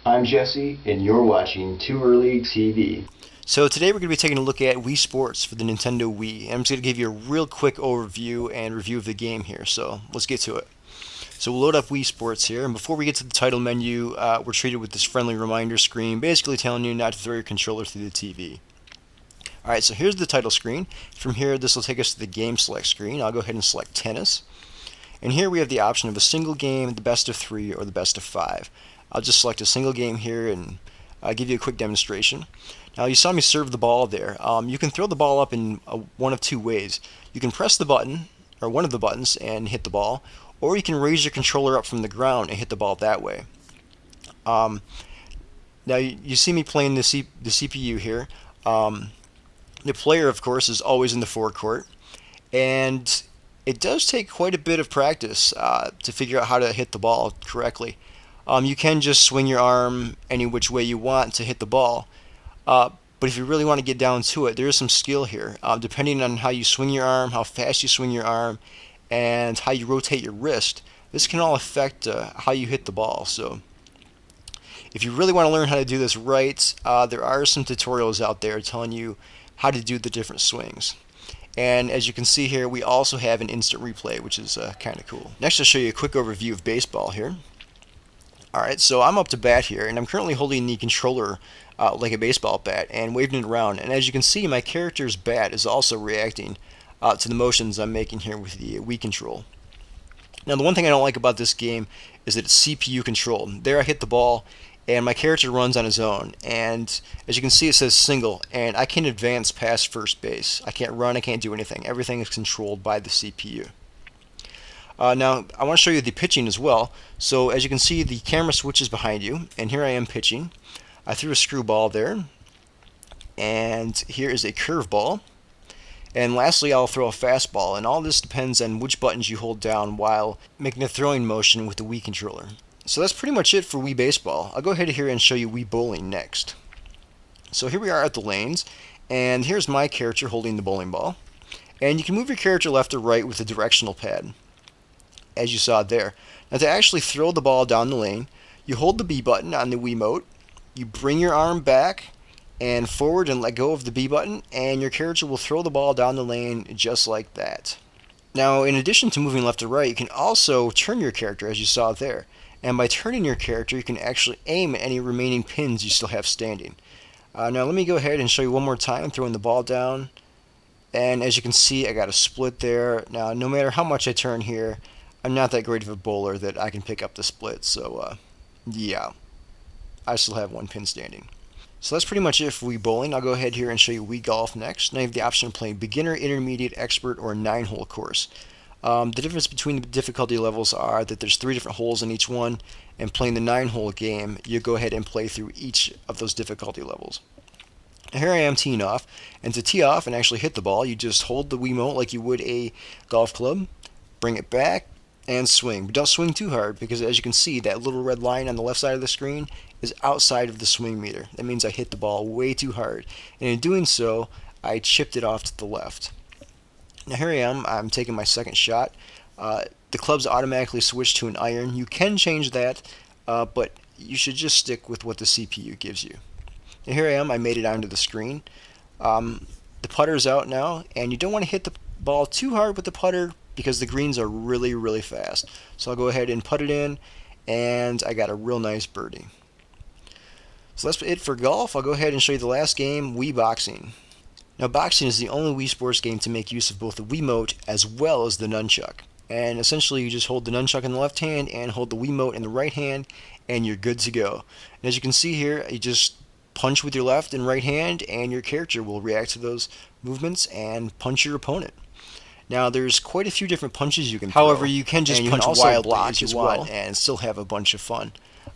I'm Jesse, and you're watching Too Early TV. So today we're going to be taking a look at Wii Sports for the Nintendo Wii, and I'm just going to give you a real quick overview and review of the game here, so let's get to it. So we'll load up Wii Sports here, and before we get to the title menu, we're treated with this friendly reminder screen, basically telling you not to throw your controller through the TV. Alright, so here's the title screen. From here, this will take us to the game select screen. I'll go ahead and select tennis. And here we have the option of a single game, the best of 3, or the best of 5. I'll just select a single game here and give you a quick demonstration. Now you saw me serve the ball there. You can throw the ball up in one of two ways. You can press the button, or one of the buttons, and hit the ball, or you can raise your controller up from the ground and hit the ball that way. Now you see me playing the CPU here. The player, of course, is always in the forecourt, and it does take quite a bit of practice to figure out how to hit the ball correctly. You can just swing your arm any which way you want to hit the ball, but if you really want to get down to it, there is some skill here. Depending on how you swing your arm, how fast you swing your arm, and how you rotate your wrist, this can all affect how you hit the ball. So if you really want to learn how to do this right, there are some tutorials out there telling you how to do the different swings. And as you can see here, we also have an instant replay, which is kind of cool. Next, I'll show you a quick overview of baseball here. Alright, so I'm up to bat here, and I'm currently holding the controller like a baseball bat and waving it around. And as you can see, my character's bat is also reacting to the motions I'm making here with the Wii control. Now, the one thing I don't like about this game is that it's CPU controlled. There I hit the ball, and my character runs on his own, and as you can see, it says single, and I can't advance past first base. I can't run, I can't do anything. Everything is controlled by the CPU. Now, I want to show you the pitching as well. So as you can see, the camera switches behind you, and here I am pitching. I threw a screwball there, and here is a curveball. And lastly, I'll throw a fastball, and all this depends on which buttons you hold down while making a throwing motion with the Wii controller. So that's pretty much it for Wii Baseball. I'll go ahead here and show you Wii Bowling next. So here we are at the lanes, and here's my character holding the bowling ball. And you can move your character left or right with the directional pad, as you saw there. Now, to actually throw the ball down the lane, you hold the B button on the Wiimote, you bring your arm back and forward and let go of the B button, and your character will throw the ball down the lane just like that. Now, in addition to moving left or right, you can also turn your character, as you saw there. And by turning your character, you can actually aim at any remaining pins you still have standing. Now let me go ahead and show you one more time, throwing the ball down. And as you can see, I got a split there. Now, no matter how much I turn here, I'm not that great of a bowler that I can pick up the split. So, yeah, I still have one pin standing. So that's pretty much it for Wii Bowling. I'll go ahead here and show you Wii Golf next. Now you have the option of playing beginner, intermediate, expert, or 9-hole course. The difference between the difficulty levels are that there's 3 different holes in each one, and playing the 9-hole game, you go ahead and play through each of those difficulty levels. Now here I am teeing off, and to tee off and actually hit the ball, you just hold the Wiimote like you would a golf club, bring it back, and swing. But don't swing too hard, because as you can see, that little red line on the left side of the screen is outside of the swing meter. That means I hit the ball way too hard, and in doing so, I chipped it off to the left. Now here I am, I'm taking my second shot. The clubs automatically switch to an iron. You can change that, but you should just stick with what the CPU gives you. Now here I am, I made it onto the screen. The putter's out now, and you don't want to hit the ball too hard with the putter because the greens are really, really fast. So I'll go ahead and put it in, and I got a real nice birdie. So that's it for golf. I'll go ahead and show you the last game, Wii Boxing. Now, boxing is the only Wii Sports game to make use of both the Wiimote as well as the nunchuck. And essentially, you just hold the nunchuck in the left hand and hold the Wiimote in the right hand, and you're good to go. And as you can see here, you just punch with your left and right hand, and your character will react to those movements and punch your opponent. Now, there's quite a few different punches you can throw. However, you can just punch wildly as you want and still have a bunch of fun.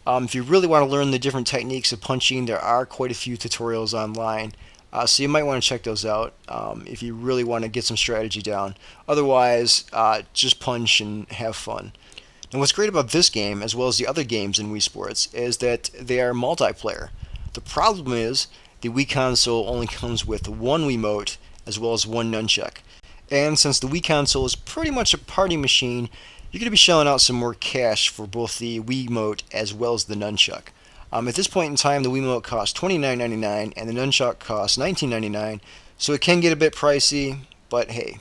If you really want to learn the different techniques of punching, there are quite a few tutorials online. So you might want to check those out if you really want to get some strategy down. Otherwise, just punch and have fun. And what's great about this game, as well as the other games in Wii Sports, is that they are multiplayer. The problem is the Wii console only comes with one Wiimote as well as one nunchuck. And since the Wii console is pretty much a party machine, you're going to be shelling out some more cash for both the Wiimote as well as the nunchuck. At this point in time, the Wiimote costs $29.99 and the Nunchuck costs $19.99, so it can get a bit pricey, but hey,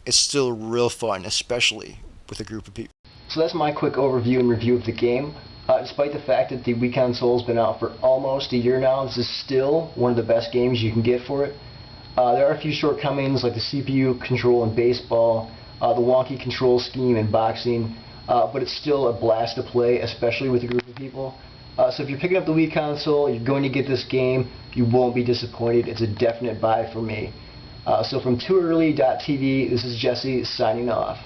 it's still real fun, especially with a group of people. So that's my quick overview and review of the game. Despite the fact that the Wii console has been out for almost a year now, this is still one of the best games you can get for it. There are a few shortcomings like the CPU control in baseball, the wonky control scheme in boxing, but it's still a blast to play, especially with a group of people. So if you're picking up the Wii console, you're going to get this game, you won't be disappointed. It's a definite buy for me. So from tooearly.tv, this is Jesse signing off.